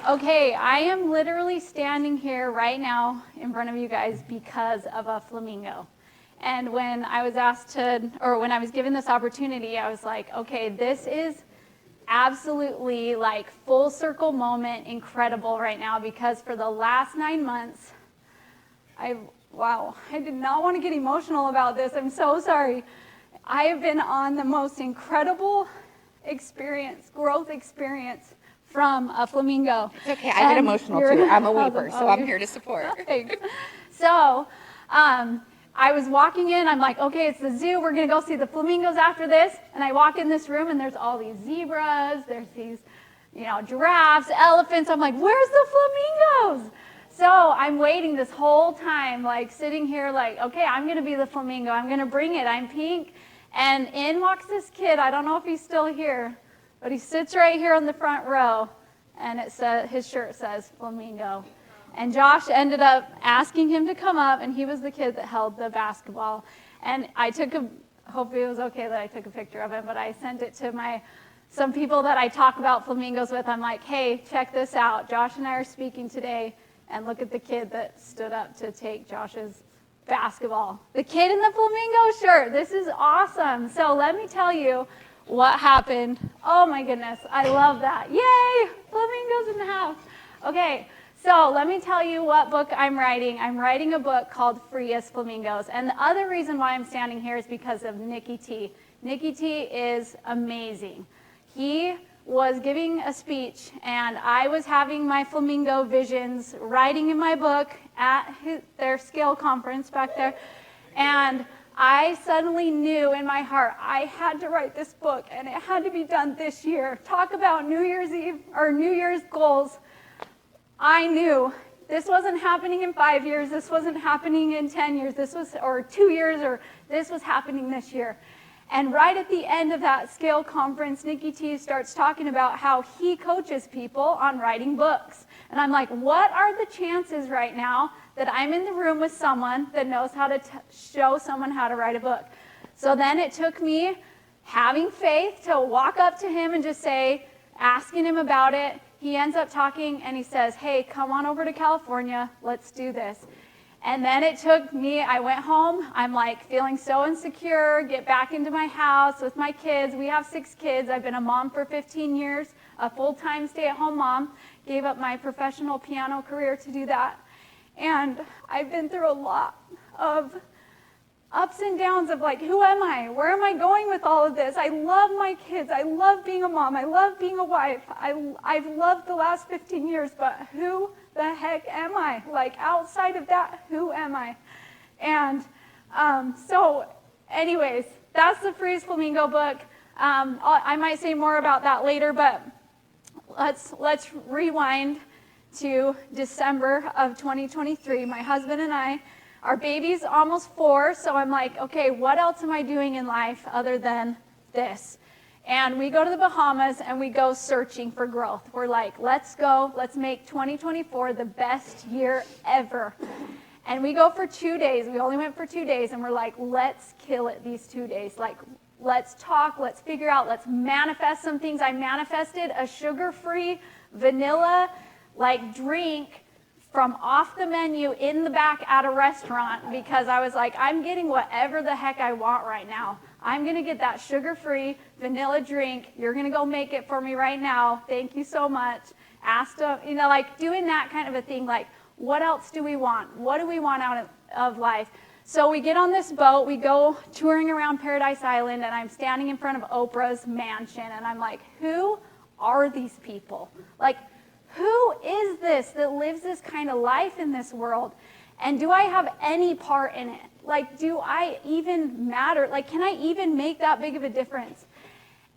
Okay, I am literally standing here right now in front of you guys because of a flamingo. And when I was when I was given this opportunity, I was like, okay, this is absolutely like full circle moment, incredible right now, because for the last 9 months, I did not want to get emotional about this. I'm so sorry. I have been on the most incredible growth experience from a flamingo. It's okay, I get emotional too. I'm a weeper, so I'm here to support. Thanks. So, I was walking in, I'm like, okay, it's the zoo, we're gonna go see the flamingos after this. And I walk in this room and there's all these zebras, there's these, giraffes, elephants. I'm like, where's the flamingos? So I'm waiting this whole time, like sitting here like, okay, I'm gonna be the flamingo, I'm gonna bring it, I'm pink. And in walks this kid, I don't know if he's still here, but he sits right here on the front row, and his shirt says flamingo. And Josh ended up asking him to come up, and he was the kid that held the basketball. And I hope it was okay that I took a picture of him, but I sent it to some people that I talk about flamingos with. I'm like, hey, check this out. Josh and I are speaking today, and look at the kid that stood up to take Josh's basketball. The kid in the flamingo shirt. This is awesome. So let me tell you what happened. Oh my goodness, I love that. Yay, flamingos in the house. Okay. So let me tell you what book I'm writing. I'm writing a book called Free as Flamingos. And the other reason why I'm standing here is because of Nicky T. Nicky T is amazing. He was giving a speech, and I was having my flamingo visions, writing in my book at their scale conference back there. And I suddenly knew in my heart I had to write this book, and it had to be done this year. Talk about New Year's Eve or New Year's goals. I knew this wasn't happening in 5 years, this wasn't happening in 10 years, or 2 years, or this was happening this year. And right at the end of that scale conference, Nicky T starts talking about how he coaches people on writing books. And I'm like, what are the chances right now that I'm in the room with someone that knows how to show someone how to write a book? So then it took me having faith to walk up to him and just asking him about it. He ends up talking and he says, hey, come on over to California, let's do this. And then it took me, I went home, I'm like feeling so insecure, get back into my house with my kids. We have 6 kids. I've been a mom for 15 years, a full-time stay-at-home mom. Gave up my professional piano career to do that. And I've been through a lot of ups and downs of like, who am I? Where am I going with all of this? I love my kids. I love being a mom. I love being a wife. I've loved the last 15 years, but who the heck am I? Like outside of that, who am I? And so anyways, that's the Free as Flamingo book. I might say more about that later, but let's rewind to December of 2023. My husband and I, our baby's almost 4, so I'm like, okay, what else am I doing in life other than this? And we go to the Bahamas and we go searching for growth. We're like, let's go, let's make 2024 the best year ever. And we go for 2 days. We only went for 2 days, and we're like, let's kill it these 2 days. Like, let's talk, let's figure out, let's manifest some things. I manifested a sugar-free vanilla drink from off the menu in the back at a restaurant, because I was like, I'm getting whatever the heck I want right now. I'm going to get that sugar-free vanilla drink. You're going to go make it for me right now. Thank you so much. Asked them, doing that kind of a thing, like, what else do we want? What do we want out of life? So we get on this boat, we go touring around Paradise Island, and I'm standing in front of Oprah's mansion, and I'm like, who are these people? Like, who is this that lives this kind of life in this world? And do I have any part in it? Like, do I even matter? Like, can I even make that big of a difference?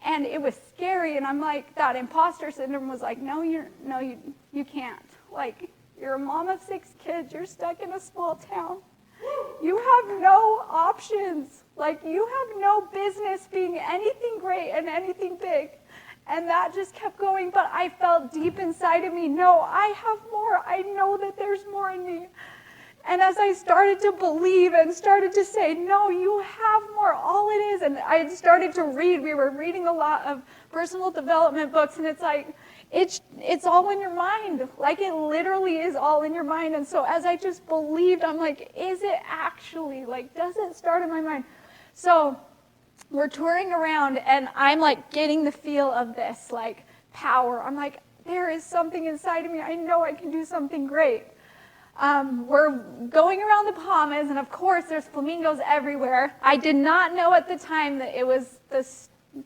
And it was scary, and I'm like, that imposter syndrome was like, no, you can't. Like, you're a mom of 6 kids, you're stuck in a small town. You have no options. Like, you have no business being anything great and anything big. And that just kept going, but I felt deep inside of me, no, I have more. I know that there's more in me. And as I started to believe and started to say, no, you have more, all it is, and I started to read, we were reading a lot of personal development books, and it's like, it's all in your mind. Like, it literally is all in your mind. And so as I just believed, I'm like, is it actually? Like, does it start in my mind? So we're touring around, and I'm like getting the feel of this, like, power. I'm like, there is something inside of me. I know I can do something great. We're going around the Bahamas, and of course there's flamingos everywhere. I did not know at the time that it was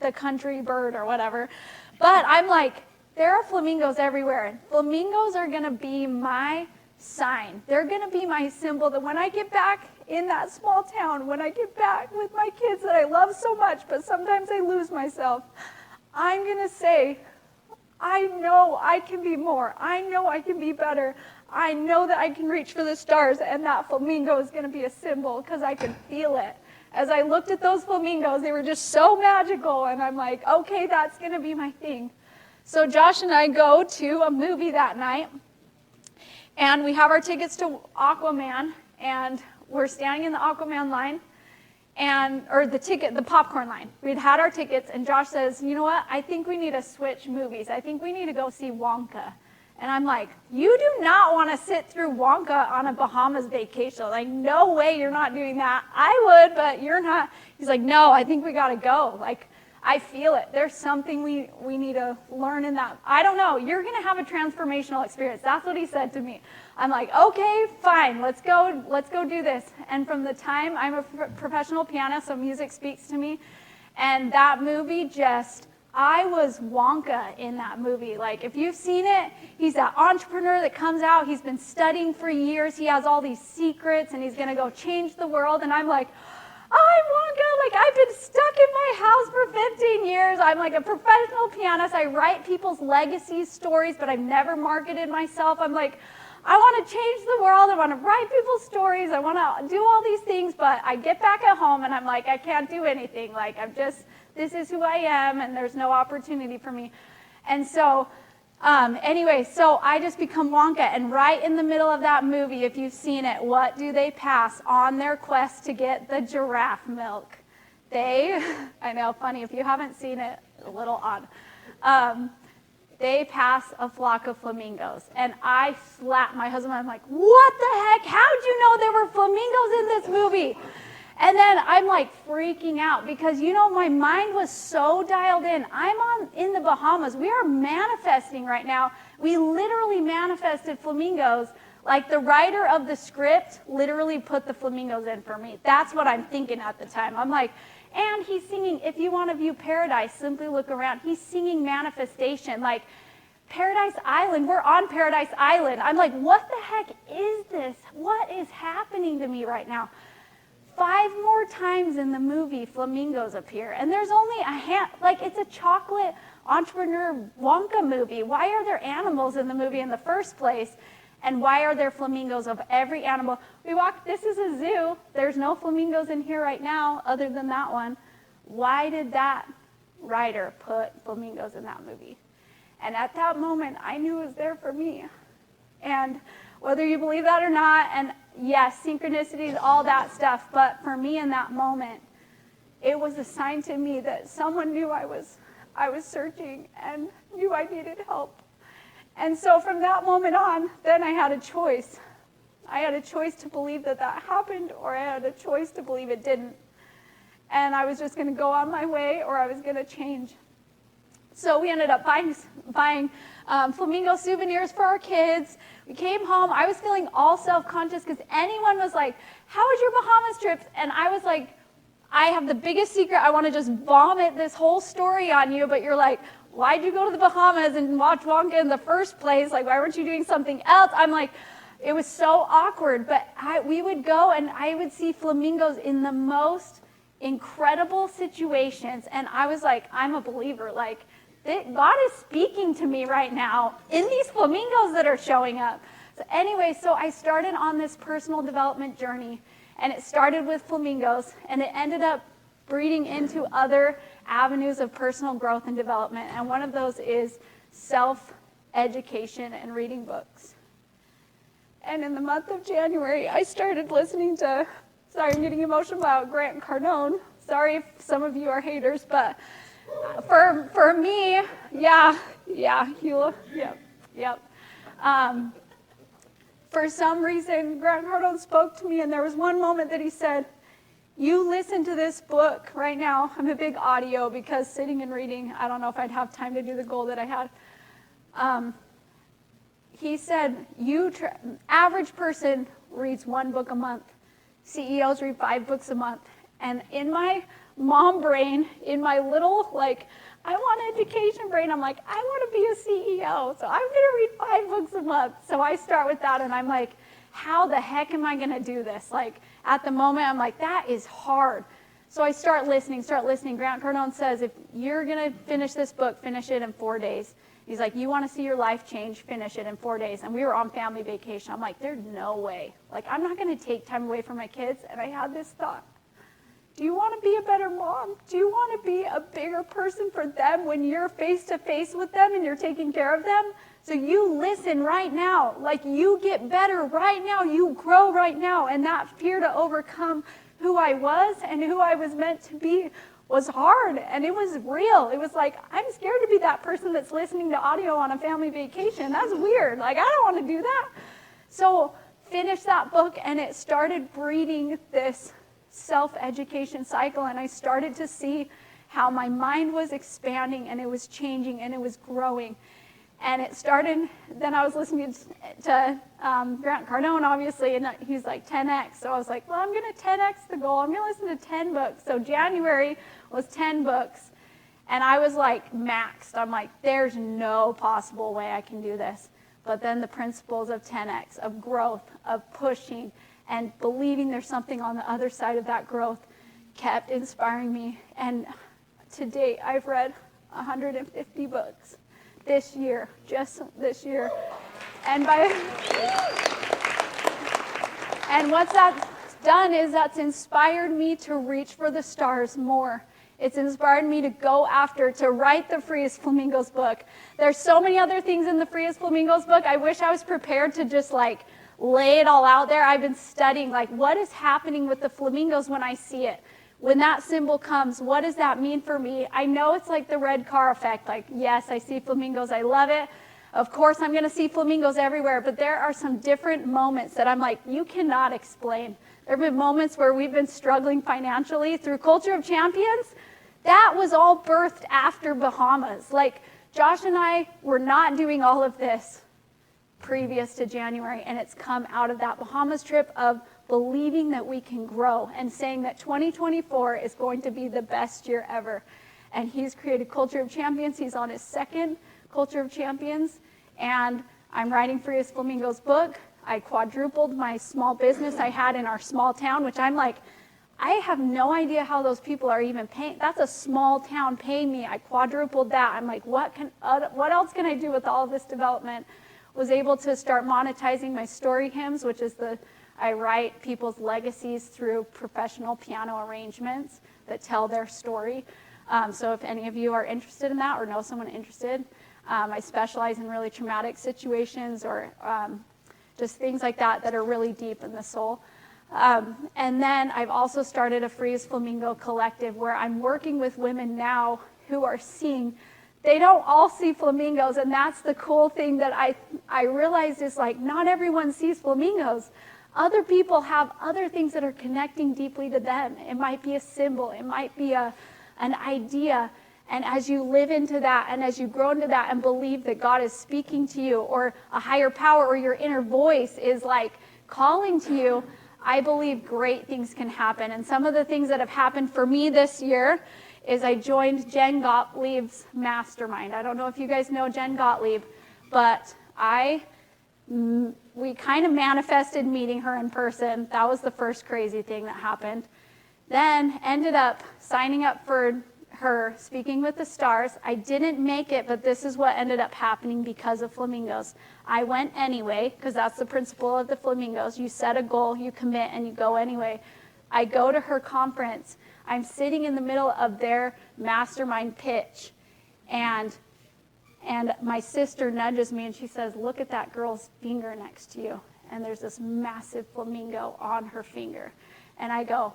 the country bird or whatever, but I'm like, there are flamingos everywhere, and flamingos are going to be my sign. They're going to be my symbol that when I get back in that small town, when I get back with my kids that I love so much, but sometimes I lose myself, I'm going to say, I know I can be more. I know I can be better. I know that I can reach for the stars, and that flamingo is going to be a symbol because I could feel it. As I looked at those flamingos, they were just so magical, and I'm like, okay, that's going to be my thing. So Josh and I go to a movie that night, and we have our tickets to Aquaman, and we're standing in the Aquaman line, or the popcorn line. We'd had our tickets, and Josh says, you know what, I think we need to switch movies. I think we need to go see Wonka. And I'm like, you do not want to sit through Wonka on a Bahamas vacation. Like, no way you're not doing that. I would, but you're not. He's like, no, I think we got to go. Like, I feel it. There's something we need to learn in that. I don't know. You're going to have a transformational experience. That's what he said to me. I'm like, okay, fine. Let's go do this. And from the time I'm a professional pianist, so music speaks to me. And that movie I was Wonka in that movie. Like, if you've seen it, he's that entrepreneur that comes out. He's been studying for years. He has all these secrets, and he's going to go change the world. And I'm like, I'm Wonka. Like, I've been stuck in my house for 15 years. I'm like a professional pianist. I write people's legacy stories, but I've never marketed myself. I'm like, I want to change the world. I want to write people's stories. I want to do all these things, but I get back at home, and I'm like, I can't do anything. Like, this is who I am, and there's no opportunity for me. And so, anyway, so I just become Wonka, and right in the middle of that movie, if you've seen it, what do they pass on their quest to get the giraffe milk? I know, funny, if you haven't seen it, a little odd. They pass a flock of flamingos, and I slapped my husband. I'm like, what the heck? How'd you know there were flamingos in this movie? And then I'm like freaking out because, my mind was so dialed in. I'm in the Bahamas. We are manifesting right now. We literally manifested flamingos. Like, the writer of the script literally put the flamingos in for me. That's what I'm thinking at the time. I'm like, and he's singing, if you want to view paradise, simply look around. He's singing manifestation. Like, Paradise Island, we're on Paradise Island. I'm like, what the heck is this? What is happening to me right now? 5 more times in the movie, flamingos appear. And there's only it's a chocolate entrepreneur Wonka movie. Why are there animals in the movie in the first place? And why are there flamingos of every animal? This is a zoo. There's no flamingos in here right now other than that one. Why did that writer put flamingos in that movie? And at that moment, I knew it was there for me. And whether you believe that or not, and yes, synchronicities, all that stuff, but for me in that moment, it was a sign to me that someone knew I was searching and knew I needed help. And so from that moment on, then I had a choice. I had a choice to believe that happened, or I had a choice to believe it didn't. And I was just going to go on my way, or I was going to change. So we ended up buying flamingo souvenirs for our kids. We came home. I was feeling all self-conscious because anyone was like, how was your Bahamas trip? And I was like, I have the biggest secret. I want to just vomit this whole story on you, but you're like, why'd you go to the Bahamas and watch Wonka in the first place? Like, why weren't you doing something else? I'm like, it was so awkward, but we would go and I would see flamingos in the most incredible situations. And I was like, I'm a believer. Like, God is speaking to me right now in these flamingos that are showing up. So anyway, so I started on this personal development journey, and it started with flamingos, and it ended up breeding into other avenues of personal growth and development. And one of those is self-education and reading books. And in the month of January, I started listening to, sorry, I'm getting emotional about Grant Cardone. Sorry if some of you are haters, but For me, yeah, yep. For some reason, Grant Cardone spoke to me, and there was one moment that he said, you listen to this book right now. I'm a big audio because sitting and reading, I don't know if I'd have time to do the goal that I had. He said, average person reads 1 book a month. CEOs read 5 books a month. And in my mom brain, in my little, I want education brain, I'm like, I want to be a CEO, so I'm going to read 5 books a month. So I start with that, and I'm like, how the heck am I going to do this? At the moment, I'm like, that is hard. So I start listening. Grant Cardone says, if you're going to finish this book, finish it in 4 days. He's like, you want to see your life change, finish it in 4 days. And we were on family vacation. I'm like, there's no way. I'm not going to take time away from my kids. And I had this thought. Do you want to be a better mom? Do you want to be a bigger person for them when you're face to face with them and you're taking care of them? So you listen right now. You get better right now. You grow right now. And that fear to overcome who I was and who I was meant to be was hard, and it was real. It was like, I'm scared to be that person that's listening to audio on a family vacation. That's weird. I don't want to do that. So finished that book, and it started breeding this self-education cycle, and I started to see how my mind was expanding, and it was changing, and it was growing. And it started, then I was listening to Grant Cardone, obviously, and he's like 10x. So I was like, well, I'm going to 10x the goal. I'm going to listen to 10 books. So January was 10 books. And I was maxed. I'm like, there's no possible way I can do this. But then the principles of 10x, of growth, of pushing, and believing there's something on the other side of that growth kept inspiring me. And to date, I've read 150 books. This year, just this year. And what that's done is that's inspired me to reach for the stars more. It's inspired me to go after, to write the Free as Flamingos book. There's so many other things in the Free as Flamingos book. I wish I was prepared to just lay it all out there. I've been studying what is happening with the flamingos when I see it. When that symbol comes, what does that mean for me? I know it's like the red car effect. Yes, I see flamingos. I love it. Of course, I'm going to see flamingos everywhere. But there are some different moments that I'm like, you cannot explain. There have been moments where we've been struggling financially through Culture of Champions. That was all birthed after Bahamas. Josh and I were not doing all of this previous to January. And it's come out of that Bahamas trip of believing that we can grow and saying that 2024 is going to be the best year ever. And he's created Culture of Champions. He's on his 2nd Culture of Champions. And I'm writing Free as Flamingos book. I quadrupled my small business I had in our small town, which I'm like, I have no idea how those people are even paying. That's a small town paying me. I quadrupled that. I'm like, what else can I do with all of this development? Was able to start monetizing my story hymns, which is I write people's legacies through professional piano arrangements that tell their story. So if any of you are interested in that or know someone interested, I specialize in really traumatic situations or just things like that are really deep in the soul. And then I've also started a Free as Flamingo collective where I'm working with women now who are seeing, they don't all see flamingos, and that's the cool thing that I realized is not everyone sees flamingos. Other people have other things that are connecting deeply to them. It might be a symbol. It might be an idea. And as you live into that and as you grow into that and believe that God is speaking to you or a higher power or your inner voice is calling to you, I believe great things can happen. And some of the things that have happened for me this year is I joined Jen Gottlieb's mastermind. I don't know if you guys know Jen Gottlieb, but we kind of manifested meeting her in person. That was the first crazy thing that happened. Then ended up signing up for her Speaking with the Stars. I didn't make it, but this is what ended up happening because of flamingos. I went anyway, because that's the principle of the flamingos. You set a goal, you commit, and you go anyway. I go to her conference. I'm sitting in the middle of their mastermind pitch, and my sister nudges me and she says, look at that girl's finger next to you. And there's this massive flamingo on her finger. And I go,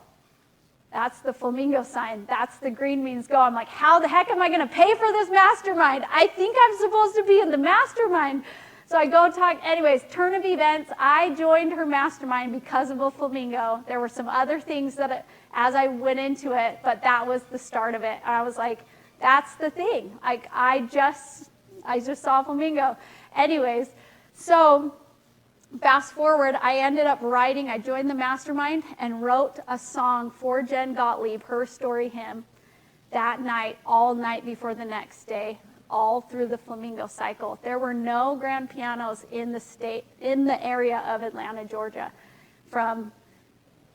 That's the flamingo sign. That's the green means go. I'm like, how the heck am I going to pay for this mastermind? I think I'm supposed to be in the mastermind. So I go talk. Anyways, turn of events, I joined her mastermind because of a flamingo. There were some other things that as I went into it, but that was the start of it. And I was like, that's the thing. I just saw a flamingo. Anyways, so fast forward, I ended up writing, I joined the mastermind and wrote a song for Jen Gottlieb, her story hymn, that night, all night before the next day, all through the flamingo cycle. There were no grand pianos in the area of Atlanta, Georgia. From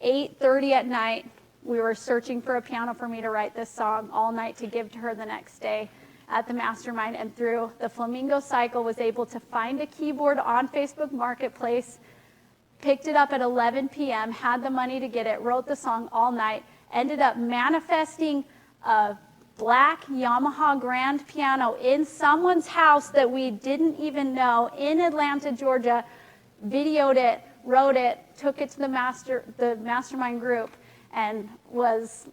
8:30 at night, we were searching for a piano for me to write this song all night to give to her the next day at the mastermind, and through the flamingo cycle was able to find a keyboard on Facebook Marketplace, picked it up at 11 p.m., had the money to get it, wrote the song all night, ended up manifesting a black Yamaha grand piano in someone's house that we didn't even know in Atlanta, Georgia, videoed it, wrote it, took it to the mastermind group, and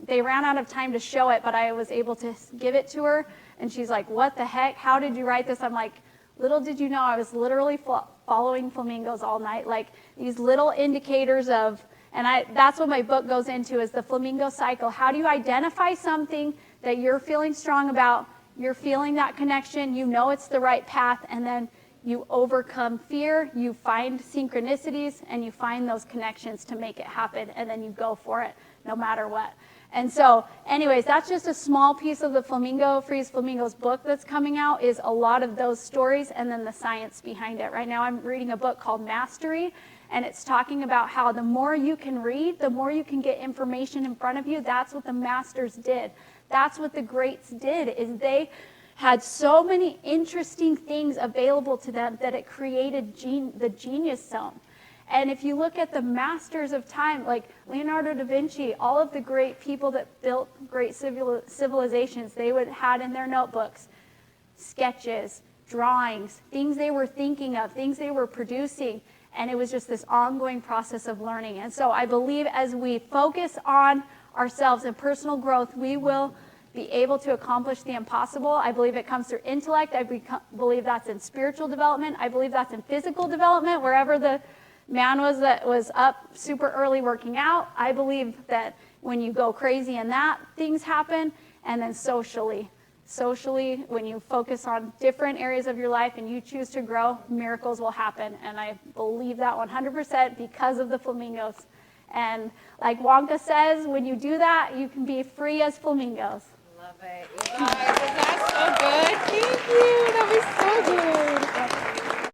they ran out of time to show it, but I was able to give it to her. And she's like, what the heck? How did you write this? I'm like, little did you know, I was literally following flamingos all night. Like these little indicators of, and that's what my book goes into, is the flamingo cycle. How do you identify something that you're feeling strong about? You're feeling that connection. You know it's the right path. And then you overcome fear. You find synchronicities and you find those connections to make it happen. And then you go for it no matter what. And so, anyways, that's just a small piece of the Freeze Flamingos book that's coming out, is a lot of those stories and then the science behind it. Right now I'm reading a book called Mastery, and it's talking about how the more you can read, the more you can get information in front of you. That's what the masters did. That's what the greats did, is they had so many interesting things available to them that it created the genius zone. And if you look at the masters of time, like Leonardo da Vinci, all of the great people that built great civilizations, they had in their notebooks sketches, drawings, things they were thinking of, things they were producing, and it was just this ongoing process of learning. And so I believe as we focus on ourselves and personal growth, we will be able to accomplish the impossible. I believe it comes through intellect. I believe that's in spiritual development. I believe that's in physical development, wherever the man was that was up super early working out. I believe that when you go crazy in that, things happen. And then socially, when you focus on different areas of your life and you choose to grow, miracles will happen. And I believe that 100% because of the flamingos. And like Wonka says, when you do that, you can be free as flamingos. Love it. You guys, is that so good? Thank you. That was so good.